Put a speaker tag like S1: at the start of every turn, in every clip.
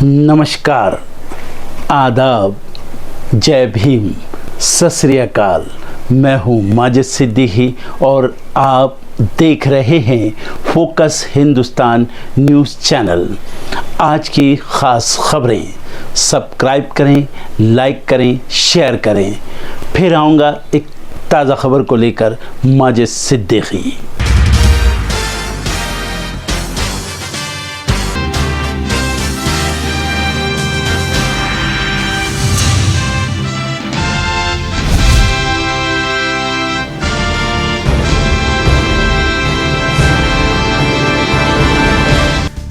S1: नमस्कार, आदाब, जय भीम, सत श्री अकाल। मैं हूँ माजिद सिद्दीकी और आप देख रहे हैं फोकस हिंदुस्तान न्यूज़ चैनल। आज की ख़ास खबरें सब्सक्राइब करें, लाइक करें, शेयर करें। फिर आऊँगा एक ताज़ा खबर को लेकर माजिद सिद्दीकी।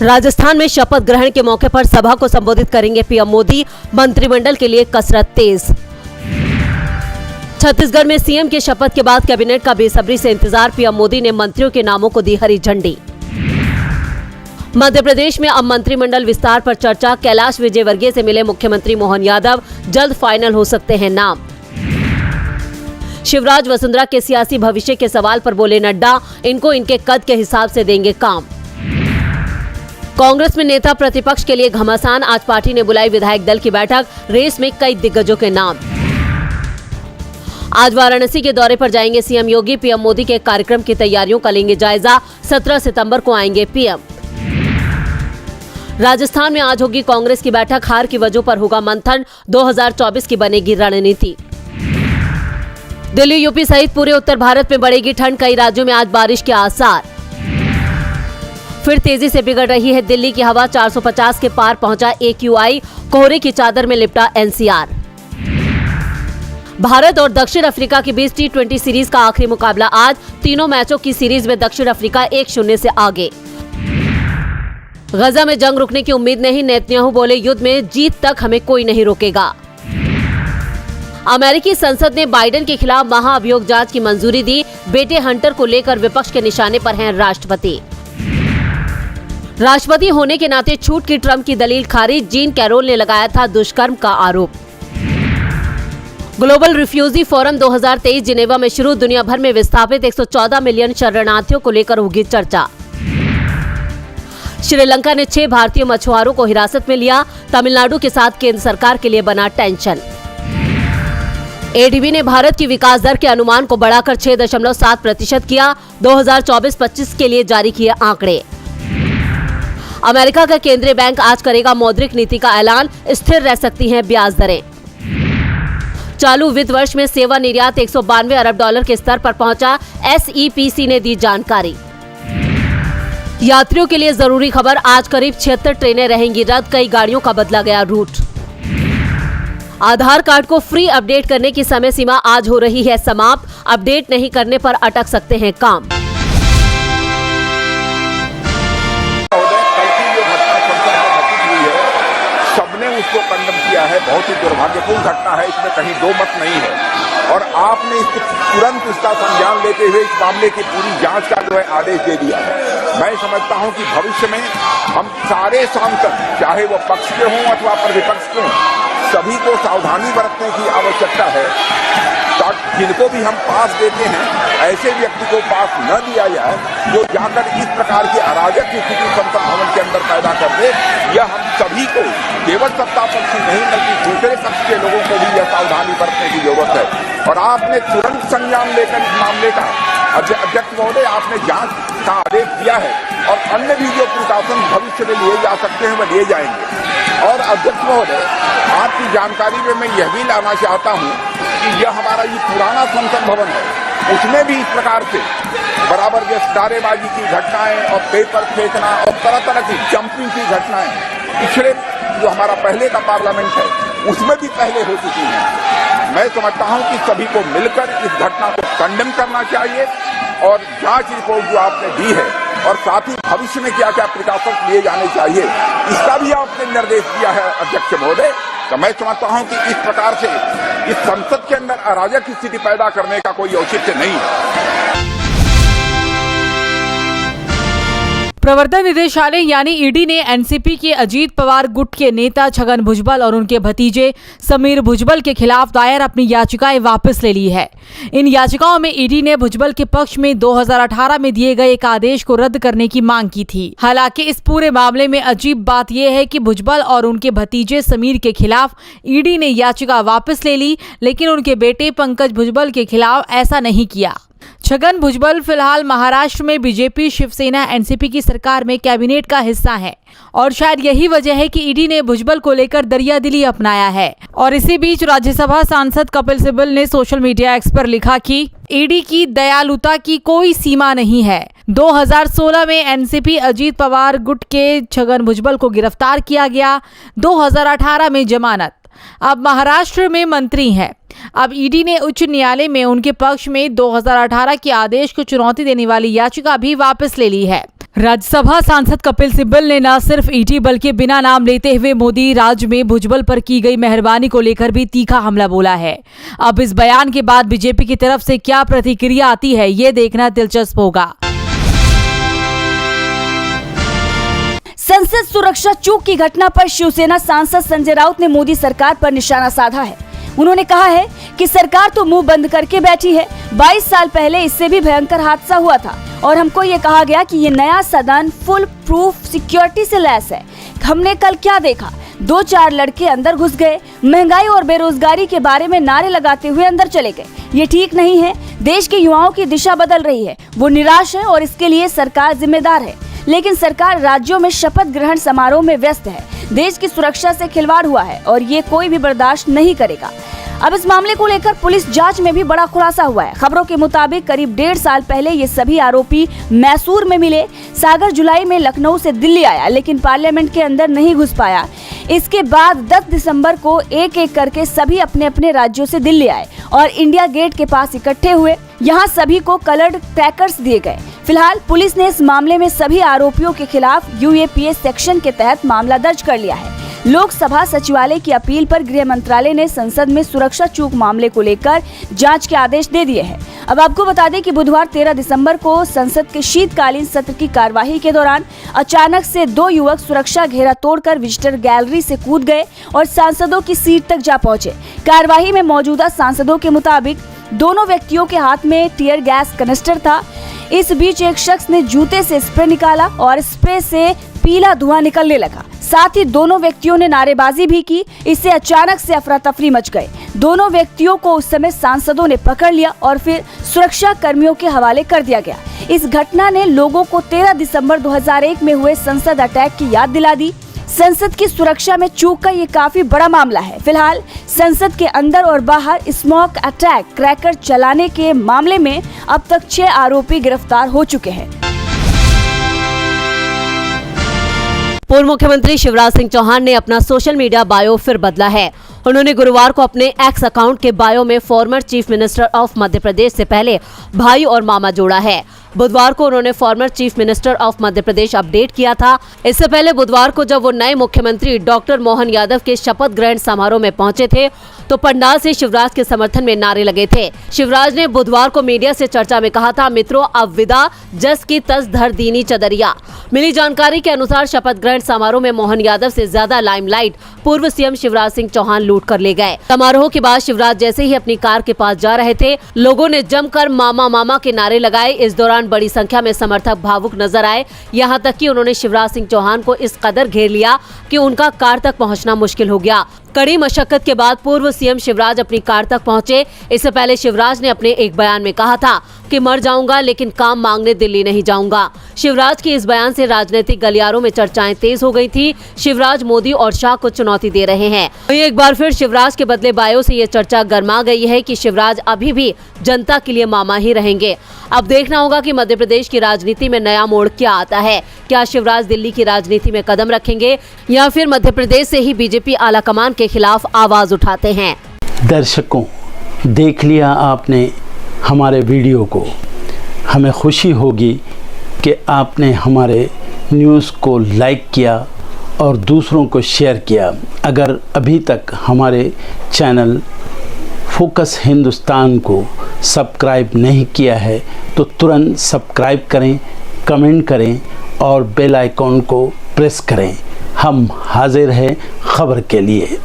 S2: राजस्थान में शपथ ग्रहण के मौके पर सभा को संबोधित करेंगे पीएम मोदी। मंत्रिमंडल के लिए कसरत तेज। छत्तीसगढ़ में सीएम के शपथ के बाद कैबिनेट का बेसब्री से इंतजार। पीएम मोदी ने मंत्रियों के नामों को दी हरी झंडी। मध्य प्रदेश में अब मंत्रिमंडल विस्तार पर चर्चा। कैलाश विजयवर्गीय से मिले मुख्यमंत्री मोहन यादव। जल्द फाइनल हो सकते हैं नाम। शिवराज वसुंधरा के सियासी भविष्य के सवाल पर बोले नड्डा, इनको इनके कद के हिसाब से देंगे काम। कांग्रेस में नेता प्रतिपक्ष के लिए घमासान। आज पार्टी ने बुलाई विधायक दल की बैठक। रेस में कई दिग्गजों के नाम। आज वाराणसी के दौरे पर जाएंगे सीएम योगी। पीएम मोदी के कार्यक्रम की तैयारियों का लेंगे जायजा। 17 सितंबर को आएंगे पीएम। राजस्थान में आज होगी कांग्रेस की बैठक। हार की वजह पर होगा मंथन। 2024 की बनेगी रणनीति। दिल्ली, यूपी सहित पूरे उत्तर भारत में बढ़ेगी ठंड। कई राज्यों में आज बारिश के आसार। फिर तेजी से बिगड़ रही है दिल्ली की हवा। 450 के पार पहुंचा AQI। कोहरे की चादर में लिपटा NCR। भारत और दक्षिण अफ्रीका के बीच T20 सीरीज का आखिरी मुकाबला आज। तीनों मैचों की सीरीज में दक्षिण अफ्रीका 1-0 से आगे। गजा में जंग रुकने की उम्मीद नहीं। नेतन्याहू बोले, युद्ध में जीत तक हमें कोई नहीं रोकेगा। अमेरिकी संसद ने बाइडेन के खिलाफ महाअभियोग जांच की मंजूरी दी। बेटे हंटर को लेकर विपक्ष के निशाने पर हैं राष्ट्रपति। राष्ट्रपति होने के नाते छूट की ट्रंप की दलील खारिज। जीन कैरोल ने लगाया था दुष्कर्म का आरोप। ग्लोबल रिफ्यूजी फोरम 2023 जिनेवा में शुरू। दुनिया भर में विस्थापित 114 मिलियन शरणार्थियों को लेकर होगी चर्चा। श्रीलंका ने 6 भारतीय मछुआरों को हिरासत में लिया। तमिलनाडु के साथ केंद्र सरकार के लिए बना टेंशन। ADB ने भारत की विकास दर के अनुमान को बढ़ाकर 6.7% किया। 2024-25 के लिए जारी किए आंकड़े। अमेरिका का केंद्रीय बैंक आज करेगा मौद्रिक नीति का ऐलान। स्थिर रह सकती हैं ब्याज दरें। चालू वित्त वर्ष में सेवा निर्यात $192 अरब के स्तर पर पहुंचा। SEPC ने दी जानकारी। यात्रियों के लिए जरूरी खबर। आज करीब 76 ट्रेनें रहेंगी रद्द। कई गाड़ियों का बदला गया रूट। आधार कार्ड को फ्री अपडेट करने की समय सीमा आज हो रही है समाप्त। अपडेट नहीं करने पर अटक सकते हैं काम।
S3: उसको कंडम किया है। बहुत ही दुर्भाग्यपूर्ण घटना है, इसमें कहीं दो मत नहीं है। और आपने इसको तुरंत इसका संज्ञान लेते हुए इस मामले की पूरी जांच का जो है आदेश दे दिया है। मैं समझता हूं कि भविष्य में हम सारे सांसद, चाहे वो पक्ष के हों अथवा प्रतिपक्ष के हों, सभी को सावधानी बरतने की आवश्यकता है। जिनको भी हम पास देते हैं, ऐसे व्यक्ति को पास न दिया जाए जो जाकर इस प्रकार की अराजक स्थिति संसद भवन के अंदर पैदा कर दे। यह हम सभी को, केवल सत्ता पक्ष नहीं बल्कि दूसरे पक्ष के लोगों को भी यह सावधानी बरतने की जरूरत है। और आपने तुरंत संज्ञान लेकर इस मामले का, अध्यक्ष महोदय, आपने जांच का आदेश दिया है और अन्य भी जो प्रिकॉशन भविष्य में लिए जा सकते हैं वह लिए जाएंगे। और अध्यक्ष महोदय, आपकी जानकारी में मैं यह भी लाना चाहता हूं कि यह हमारा ये पुराना संसद भवन है, उसमें भी इस प्रकार से बराबर जो सितारेबाजी की घटनाएं और पेपर फेंकना और तरह तरह की जंपिंग की घटनाएं पिछले जो हमारा पहले का पार्लियामेंट है उसमें भी पहले हो चुकी हैं। मैं समझता हूं कि सभी को मिलकर इस घटना को कंडेम करना चाहिए और जांच रिपोर्ट जो आपने दी है और साथ ही भविष्य में क्या क्या प्रिकॉशंस लिए जाने चाहिए, इसका भी आपने निर्देश दिया है अध्यक्ष महोदय। तो मैं समझता हूं कि इस प्रकार से इस संसद के अंदर अराजक स्थिति पैदा करने का कोई औचित्य नहीं है।
S4: प्रवर्तन निदेशालय यानी ईडी ने एनसीपी के अजीत पवार गुट के नेता छगन भुजबल और उनके भतीजे समीर भुजबल के खिलाफ दायर अपनी याचिकाएं वापस ले ली है। इन याचिकाओं में ईडी ने भुजबल के पक्ष में 2018 में दिए गए एक आदेश को रद्द करने की मांग की थी। हालांकि इस पूरे मामले में अजीब बात यह है कि भुजबल और उनके भतीजे समीर के खिलाफ ईडी ने याचिका वापस ले ली, लेकिन उनके बेटे पंकज भुजबल के खिलाफ ऐसा नहीं किया। छगन भुजबल फिलहाल महाराष्ट्र में बीजेपी, शिवसेना, एनसीपी की सरकार में कैबिनेट का हिस्सा है और शायद यही वजह है कि ईडी ने भुजबल को लेकर दरियादिली अपनाया है। और इसी बीच राज्यसभा सांसद कपिल सिब्बल ने सोशल मीडिया एक्स पर लिखा कि ईडी की दयालुता की कोई सीमा नहीं है। 2016 में एनसीपी अजीत पवार गुट के छगन भुजबल को गिरफ्तार किया गया, 2018 में जमानत। अब महाराष्ट्र में मंत्री हैं। अब ईडी ने उच्च न्यायालय में उनके पक्ष में 2018 के आदेश को चुनौती देने वाली याचिका भी वापस ले ली है। राज्यसभा सांसद कपिल सिब्बल ने न सिर्फ ईडी बल्कि बिना नाम लेते हुए मोदी राज में भुजबल पर की गई मेहरबानी को लेकर भी तीखा हमला बोला है। अब इस बयान के बाद बीजेपी की तरफ से क्या प्रतिक्रिया आती है, ये देखना दिलचस्प होगा।
S5: संसद सुरक्षा चूक की घटना पर शिवसेना सांसद संजय राउत ने मोदी सरकार पर निशाना साधा है। उन्होंने कहा है कि सरकार तो मुंह बंद करके बैठी है। 22 साल पहले इससे भी भयंकर हादसा हुआ था और हमको ये कहा गया कि ये नया सदन फुल प्रूफ सिक्योरिटी से लैस है। हमने कल क्या देखा, 2-4 लड़के अंदर घुस गए, महंगाई और बेरोजगारी के बारे में नारे लगाते हुए अंदर चले गए। ये ठीक नहीं है। देश के युवाओं की दिशा बदल रही है, वो निराश है और इसके लिए सरकार जिम्मेदार है। लेकिन सरकार राज्यों में शपथ ग्रहण समारोह में व्यस्त है। देश की सुरक्षा से खिलवाड़ हुआ है और ये कोई भी बर्दाश्त नहीं करेगा। अब इस मामले को लेकर पुलिस जांच में भी बड़ा खुलासा हुआ है। खबरों के मुताबिक करीब 1.5 साल पहले ये सभी आरोपी मैसूर में मिले। सागर जुलाई में लखनऊ से दिल्ली आया, लेकिन पार्लियामेंट के अंदर नहीं घुस पाया। इसके बाद 10 दिसंबर को एक एक करके सभी अपने अपने राज्यों से दिल्ली आए और इंडिया गेट के पास इकट्ठे हुए। यहाँ सभी को कलर्ड क्रैकर्स दिए गए। फिलहाल पुलिस ने इस मामले में सभी आरोपियों के खिलाफ यूएपीए सेक्शन के तहत मामला दर्ज कर लिया है। लोकसभा सचिवालय की अपील पर गृह मंत्रालय ने संसद में सुरक्षा चूक मामले को लेकर जांच के आदेश दे दिए हैं। अब आपको बता दें कि बुधवार 13 दिसंबर को संसद के शीतकालीन सत्र की कार्यवाही के दौरान अचानक से 2 युवक सुरक्षा घेरा तोड़कर विजिटर गैलरी से कूद गए और सांसदों की सीट तक जा पहुंचे। कार्यवाही में मौजूदा सांसदों के मुताबिक दोनों व्यक्तियों के हाथ में टीयर गैस कनिस्टर था। इस बीच एक शख्स ने जूते से स्प्रे निकाला और स्प्रे से पीला धुआं निकलने लगा। साथ ही दोनों व्यक्तियों ने नारेबाजी भी की। इससे अचानक से अफरा तफरी मच गए। दोनों व्यक्तियों को उस समय सांसदों ने पकड़ लिया और फिर सुरक्षा कर्मियों के हवाले कर दिया गया। इस घटना ने लोगों को 13 दिसंबर 2001 में हुए संसद अटैक की याद दिला दी। संसद की सुरक्षा में चूक का ये काफी बड़ा मामला है। फिलहाल संसद के अंदर और बाहर स्मोक अटैक क्रैकर चलाने के मामले में अब तक 6 आरोपी गिरफ्तार हो चुके हैं।
S2: पूर्व मुख्यमंत्री शिवराज सिंह चौहान ने अपना सोशल मीडिया बायो फिर बदला है। उन्होंने गुरुवार को अपने एक्स अकाउंट के बायो में former chief minister of Madhya Pradesh से पहले भाई और मामा जोड़ा है। बुधवार को उन्होंने former chief minister of Madhya Pradesh update किया था। इससे पहले बुधवार को जब वो नए मुख्यमंत्री डॉक्टर मोहन यादव के शपथ ग्रहण समारोह में पहुंचे थे तो पंडाल से शिवराज के समर्थन में नारे लगे थे। शिवराज ने बुधवार को मीडिया से चर्चा में कहा था, मित्रों अब विदा जस की तस धर दीनी चदरिया। मिली जानकारी के अनुसार शपथ ग्रहण समारोह में मोहन यादव से ज्यादा लाइमलाइट पूर्व सीएम शिवराज सिंह चौहान लूट कर ले गए। समारोह के बाद शिवराज जैसे ही अपनी कार के पास जा रहे थे, लोगों ने जमकर मामा मामा के नारे लगाए। इस दौरान बड़ी संख्या में समर्थक भावुक नजर आए। यहाँ तक कि उन्होंने शिवराज सिंह चौहान को इस कदर घेर लिया कि उनका कार तक पहुँचना मुश्किल हो गया। कड़ी मशक्कत के बाद पूर्व सीएम शिवराज अपनी कार तक पहुंचे। इससे पहले शिवराज ने अपने एक बयान में कहा था कि मर जाऊंगा लेकिन काम मांगने दिल्ली नहीं जाऊंगा। शिवराज के इस बयान से राजनीतिक गलियारों में चर्चाएं तेज हो गई थी। शिवराज मोदी और शाह को चुनौती दे रहे हैं। एक बार फिर शिवराज के बदले बायो से ये चर्चा गर्मा गई है कि शिवराज अभी भी जनता के लिए मामा ही रहेंगे। अब देखना होगा कि मध्य प्रदेश की राजनीति में नया मोड़ क्या आता है। क्या शिवराज दिल्ली की राजनीति में कदम रखेंगे या फिर मध्य प्रदेश से ही बीजेपी आला कमान के खिलाफ आवाज उठाते हैं।
S1: दर्शकों, देख लिया आपने हमारे वीडियो को। हमें खुशी होगी कि आपने हमारे न्यूज़ को लाइक किया और दूसरों को शेयर किया। अगर अभी तक हमारे चैनल फोकस हिंदुस्तान को सब्सक्राइब नहीं किया है तो तुरंत सब्सक्राइब करें, कमेंट करें और बेल आइकॉन को प्रेस करें। हम हाजिर हैं खबर के लिए।